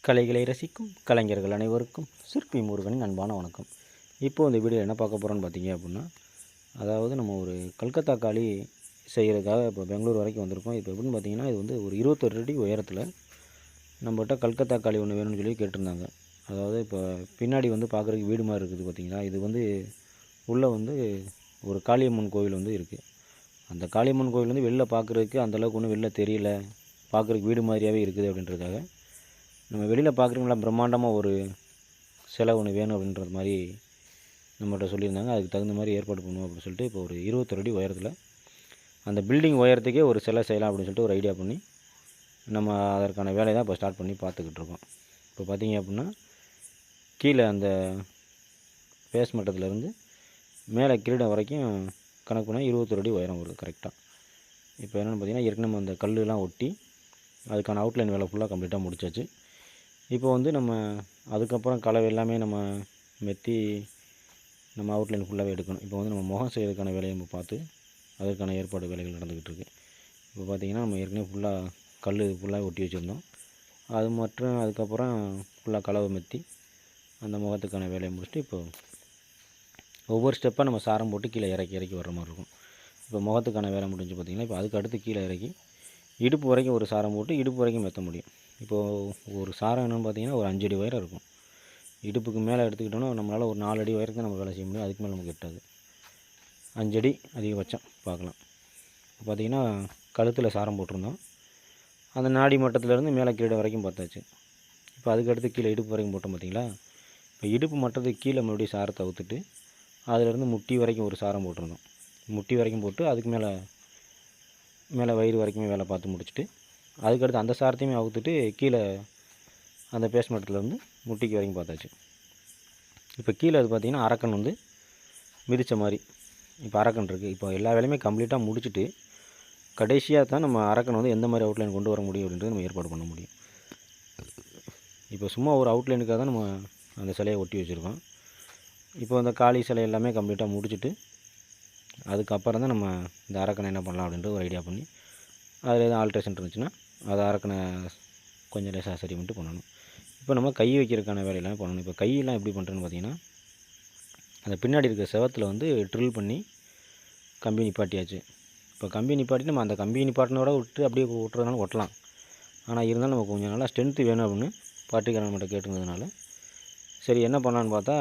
கலைகளை ரசிக்கும் கலைஞர்கள் அனைவருக்கும் சிற்பி முருகனின் அன்பான வணக்கம். இப்போது இந்த வீடியோ என்ன பார்க்க போகிறோன்னு பார்த்தீங்க அப்படின்னா, அதாவது நம்ம ஒரு கல்கத்தா காளி செய்கிறதுக்காக இப்போ பெங்களூர் வரைக்கும் வந்திருக்கோம். இப்போ எப்படின்னு பார்த்தீங்கன்னா, இது வந்து ஒரு 21 அடி உயரத்தில் நம்மகிட்ட கல்கத்தா காளி ஒன்று வேணும்னு சொல்லி கேட்டிருந்தாங்க. அதாவது இப்போ பின்னாடி வந்து பார்க்குறதுக்கு வீடு மாதிரி இருக்குது பார்த்தீங்களா, இது வந்து உள்ளே வந்து ஒரு காளியம்மன் கோவில் வந்து இருக்குது. அந்த காளியம்மன் கோவில் வந்து வெளில பார்க்குறதுக்கு அந்தளவுக்கு ஒன்றும் வெளில தெரியல, பார்க்குறதுக்கு வீடு மாதிரியாகவே இருக்குது அப்படின்றதுக்காக நம்ம வெளியில் பார்க்குறீங்களா பிரம்மாண்டமாக ஒரு சிலை ஒன்று வேணும் அப்படின்றது மாதிரி நம்மகிட்ட சொல்லியிருந்தாங்க. அதுக்கு தகுந்த மாதிரி ஏற்பாடு பண்ணுவோம் அப்படின்னு சொல்லிட்டு இப்போ ஒரு 21 அடி உயரத்தில் அந்த பில்டிங் உயரத்துக்கே ஒரு சிலை செய்யலாம் அப்படின்னு சொல்லிட்டு ஒரு ஐடியா பண்ணி நம்ம அதற்கான வேலையை தான் இப்போ ஸ்டார்ட் பண்ணி பார்த்துக்கிட்டு இருக்கோம். இப்போ பார்த்தீங்க அப்படின்னா கீழே அந்த பேஸ் மட்டத்திலேருந்து மேலே கிரீடம் வரைக்கும் கணக்கு பண்ணால் 21 அடி உயரம் வருது கரெக்டாக. இப்போ என்னென்னு பார்த்தீங்கன்னா, ஏற்கனவே நம்ம அந்த கல்லுலாம் ஒட்டி அதுக்கான அவுட்லைன் வேலை ஃபுல்லாக கம்ப்ளீட்டாக முடிச்சாச்சு. இப்போ வந்து நம்ம அதுக்கப்புறம் கலவை எல்லாமே நம்ம மெத்தி நம்ம அவுட்லைன் ஃபுல்லாகவே எடுக்கணும். இப்போ வந்து நம்ம முகம் செய்கிறதுக்கான வேலையை நம்ம பார்த்து அதற்கான ஏற்பாடு வேலைகள் நடந்துக்கிட்டு இருக்குது. இப்போ பார்த்திங்கன்னா நம்ம ஏற்கனவே ஃபுல்லாக கல் ஃபுல்லாக ஒட்டி வச்சுருந்தோம். அது மற்றும் அதுக்கப்புறம் ஃபுல்லாக கலவை மெத்தி அந்த முகத்துக்கான வேலையை முடிச்சுட்டு இப்போ ஒவ்வொரு ஸ்டெப்பாக நம்ம சாரம் போட்டு கீழே இறக்கி வர்ற மாதிரி இருக்கும். இப்போ முகத்துக்கான வேலை முடிஞ்சு பார்த்திங்கன்னா, இப்போ அதுக்கு அடுத்து கீழே இறக்கி இடுப்பு வரைக்கும் ஒரு சாரம் போட்டு இடுப்பு வரைக்கும் மெத்த முடியும். இப்போது ஒரு சாரம் என்னென்னு பார்த்தீங்கன்னா ஒரு 5 அடி உயரம் இருக்கும். இடுப்புக்கு மேலே எடுத்துக்கிட்டோன்னா நம்மளால் ஒரு 4 அடி உயரத்துக்கு நம்ம வேலை செய்ய முடியும். அதுக்கு மேலே நமக்கு எட்டாது. 5 அடி அதிகபட்சம் பார்க்கலாம். இப்போ பார்த்திங்கன்னா கழுத்தில் சாரம் போட்டிருந்தோம். அந்த நாடி மட்டத்துலேருந்து மேலே கீழே வரைக்கும் பார்த்தாச்சு. இப்போ அதுக்கடுத்து கீழே இடுப்பு வரைக்கும் போட்டோம் பார்த்திங்களா. இப்போ இடுப்பு மட்டத்துக்கு கீழே மறுபடியும் சாரத்தை அவுத்துட்டு அதிலேருந்து முட்டி வரைக்கும் ஒரு சாரம் போட்டிருந்தோம். முட்டி வரைக்கும் போட்டு அதுக்கு மேலே வயிறு வரைக்குமே வேலை பார்த்து முடிச்சுட்டு அதுக்கடுத்து அந்த சாரத்தையுமே அவுத்துட்டு கீழே அந்த பேஸ்மெண்ட்லேருந்து முட்டிக்கு வரைக்கும் பார்த்தாச்சு. இப்போ கீழே அது பார்த்திங்கன்னா அரக்கன் வந்து மிதித்த மாதிரி இப்போ அரக்கன் இருக்குது. இப்போ எல்லா வேலையுமே கம்ப்ளீட்டாக முடிச்சுட்டு கடைசியாக தான் நம்ம அரக்கன் வந்து எந்த மாதிரி அவுட்லைன் கொண்டு வர முடியும் அப்படின்றது நம்ம ஏற்பாடு பண்ண முடியும். இப்போ சும்மா ஒரு அவுட்லைனுக்காக தான் நம்ம அந்த சிலையை ஒட்டி வச்சுருக்கோம். இப்போ அந்த காளி சிலை எல்லாமே கம்ப்ளீட்டாக முடிச்சுட்டு அதுக்கப்புறம் தான் நம்ம இந்த அரக்கனை என்ன பண்ணலாம் அப்படின்ற ஒரு ஐடியா பண்ணி அதில் எதுவும் ஆல்ட்ரேஷன் இருந்துச்சுன்னா அதை அரக்கனை கொஞ்சம் லேசாக சரி பண்ணிட்டு பண்ணணும். இப்போ நம்ம கை வைக்கிறதுக்கான வேலையெல்லாம் பண்ணணும். இப்போ கையெல்லாம் எப்படி பண்ணுறேன்னு பார்த்தீங்கன்னா, அந்த பின்னாடி இருக்கிற செவத்தில் வந்து ட்ரில் பண்ணி கம்பி நிப்பாட்டியாச்சு. இப்போ கம்பி நிப்பாட்டி நம்ம அந்த கம்பி நிப்பாட்டினோட விட்டு அப்படியே ஒட்டுறதுனால ஒட்டலாம். ஆனால் இருந்தாலும் நமக்கு கொஞ்சம் நல்லா ஸ்ட்ரென்த்து வேணும் அப்படின்னு பார்ட்டிக்காரன் மட்டும் கேட்டிருந்ததுனால சரி என்ன பண்ணலான்னு பார்த்தா,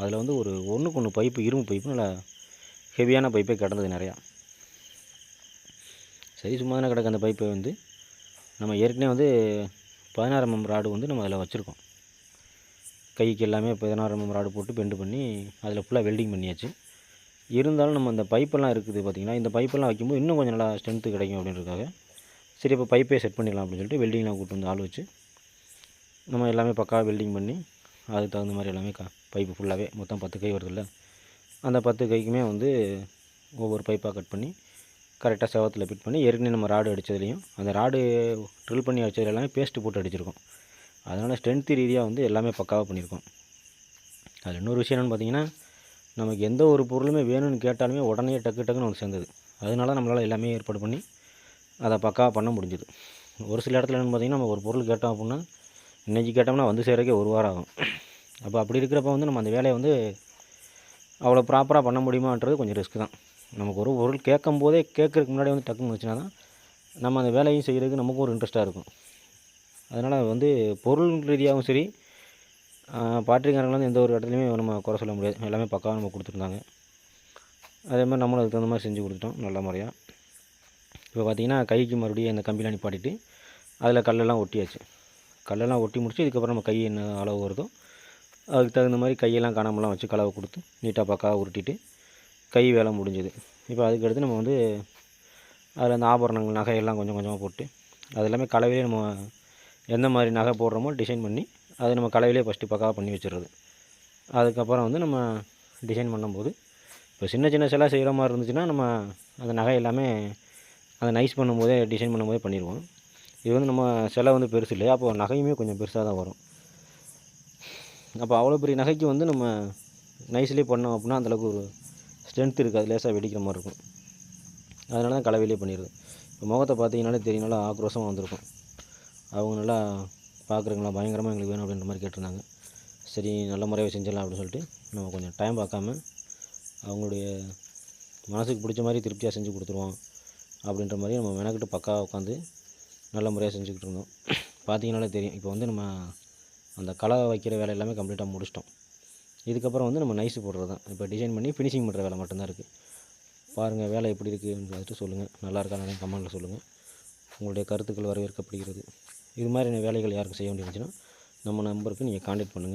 அதில் வந்து ஒரு ஒன்றுக்கு ஒன்று பைப்பு, இரும்பு பைப்பு, நல்லா ஹெவியான பைப்பே கிடந்தது நிறையா. சரி சும்மா தானே கிடக்கு அந்த பைப்பை வந்து நம்ம ஏற்கனவே வந்து 16 mm ராடு வந்து நம்ம அதில் வச்சுருக்கோம். கைக்கு எல்லாமே 16 mm ராடு போட்டு பெண்டு பண்ணி அதில் ஃபுல்லாக வெல்டிங் பண்ணியாச்சு. இருந்தாலும் நம்ம அந்த பைப்பெல்லாம் இருக்குது பார்த்திங்கன்னா, இந்த பைப்பெல்லாம் வைக்கும்போது இன்னும் கொஞ்சம் நல்லா ஸ்ட்ரென்த்து கிடைக்கும் அப்படின்றதுக்காக சரி இப்போ பைப்பே செட் பண்ணிடலாம் அப்படின்னு சொல்லிட்டு வெல்டிங்லாம் கூப்பிட்டு வந்து ஆள் வச்சு நம்ம எல்லாமே பக்காவாக வெல்டிங் பண்ணி அதுக்கு தகுந்த மாதிரி எல்லாமே பைப்பு ஃபுல்லாகவே மொத்தம் 10 கை வருதுல்ல, அந்த 10 கைக்குமே வந்து ஒவ்வொரு பைப்பாக கட் பண்ணி கரெக்டாக செவத்தில் ஃபிட் பண்ணி ஏற்கனவே நம்ம ராடு அடித்ததுலேயும் அந்த ராடு ட்ரில் பண்ணி அடித்தது எல்லாமே பேஸ்ட்டு போட்டு அடிச்சிருக்கோம். அதனால் ஸ்ட்ரென்த்து ரீதியாக வந்து எல்லாமே பக்காவாக பண்ணியிருக்கோம். அதில் இன்னொரு விஷயம் என்னென்னு பார்த்தீங்கன்னா, நமக்கு எந்த ஒரு பொருளுமே வேணும்னு கேட்டாலுமே உடனே டக்குன்னு வந்து சேர்ந்தது. அதனால நம்மளால் எல்லாமே ஏற்பாடு பண்ணி அதை பக்காவாக பண்ண முடிஞ்சுது. ஒரு சில இடத்துல என்னென்னு பார்த்தீங்கன்னா, நம்ம ஒரு பொருள் கேட்டோம் அப்படின்னா இன்றைக்கி கேட்டோம்னா வந்து சேர்றதுக்கே 1 வாரம் ஆகும். அப்போ அப்படி இருக்கிறப்ப வந்து நம்ம அந்த வேலையை வந்து அவ்வளோ ப்ராப்பராக பண்ண முடியுமான்றது கொஞ்சம் ரிஸ்க் தான். நமக்கு ஒரு பொருள் கேட்கும்போதே கேட்குறதுக்கு முன்னாடி வந்து டக்குன்னு வந்துச்சுன்னா தான் நம்ம அந்த வேலையும் செய்கிறதுக்கு நமக்கும் ஒரு இன்ட்ரெஸ்ட்டாக இருக்கும். அதனால் வந்து பொருள் ரீதியாகவும் சரி பாட்டிக்காரங்க வந்து எந்த ஒரு இடத்துலையுமே நம்ம குறை சொல்ல முடியாது. எல்லாமே பக்காவாக நம்ம கொடுத்துருந்தாங்க. அதே மாதிரி நம்மளும் அதுக்கு தகுந்த மாதிரி செஞ்சு கொடுத்துட்டோம் நல்ல முறையாக. இப்போ பார்த்திங்கன்னா கைக்கு மறுபடியும் அந்த கம்பிலாம் நிப்பாட்டிட்டு அதில் கல்லெல்லாம் ஒட்டியாச்சு. கல்லெல்லாம் ஒட்டி முடிச்சு இதுக்கப்புறம் நம்ம கை என்ன அளவு வருதோ அதுக்கு தகுந்த மாதிரி கையெல்லாம் காணாமலாம் வச்சு கலவை கொடுத்து நீட்டாக பக்காவாக உருட்டிட்டு கை வேலை முடிஞ்சுது. இப்போ அதுக்கடுத்து நம்ம வந்து அதில் அந்த ஆபரணங்கள் நகையெல்லாம் கொஞ்சம் கொஞ்சமாக போட்டு அது எல்லாமே கலவையிலே நம்ம எந்த மாதிரி நகை போடுறோமோ டிசைன் பண்ணி அதை நம்ம கலவையிலே ஃபஸ்ட்டு பக்காவாக பண்ணி வச்சிடுறது. அதுக்கப்புறம் வந்து நம்ம டிசைன் பண்ணும்போது இப்போ சின்ன சிலை செய்கிற மாதிரி இருந்துச்சுன்னா நம்ம அந்த நகை எல்லாமே அதை நைஸ் பண்ணும்போதே டிசைன் பண்ணும்போதே பண்ணிடுவோம். இது வந்து நம்ம சிலை வந்து பெருசு இல்லையா, அப்போ நகையுமே கொஞ்சம் பெருசாக தான் வரும். அப்போ அவ்வளோ பெரிய நகைக்கு வந்து நம்ம நைஸ்லேயே பண்ணோம் அப்படின்னா அந்தளவுக்கு ஒரு ஸ்ட்ரென்த் இருக்காது, லேசாக வெடிக்கிற மாதிரி இருக்கும். அதனால தான் கலவையிலே பண்ணிடுது. இப்போ முகத்தை பார்த்தீங்கனாலே தெரியும், நல்லா ஆக்ரோஷமாக வந்திருக்கும். அவங்க நல்லா பார்க்குறீங்களா பயங்கரமாக எங்களுக்கு வேணும் அப்படின்ற மாதிரி கேட்டிருந்தாங்க. சரி நல்ல முறையாக செஞ்சிடலாம் அப்படின்னு சொல்லிட்டு நம்ம கொஞ்சம் டைம் பார்க்காம அவங்களுடைய மனதுக்கு பிடிச்ச மாதிரி திருப்தியாக செஞ்சு கொடுத்துருவோம் அப்படின்ற மாதிரி நம்ம மெனக்கிட்டு பக்காவாக உட்காந்து நல்ல முறையாக செஞ்சுக்கிட்டு இருந்தோம். பார்த்தீங்கன்னாலே தெரியும். இப்போ வந்து நம்ம அந்த களை வைக்கிற வேலை எல்லாமே கம்ப்ளீட்டாக முடிச்சிட்டோம். இதுக்கப்புறம் வந்து நம்ம நைஸு போடுறது தான். இப்போ டிசைன் பண்ணி ஃபினிஷிங் பண்ணுற வேலை மட்டும்தான் இருக்குது. பாருங்கள் வேலை எப்படி இருக்குதுன்னு பார்த்துட்டு சொல்லுங்கள். நல்லா இருக்கான்னு கமெண்ட்டில் சொல்லுங்கள். உங்களுடைய கருத்துக்கள் வரவேற்கப்படுகிறது. இது மாதிரி வேலைகள் யாருக்கும் செய்ய வேண்டியிருந்துச்சுன்னா நம்ம நம்பருக்கு நீங்கள் கான்டாக்ட் பண்ணுங்கள்.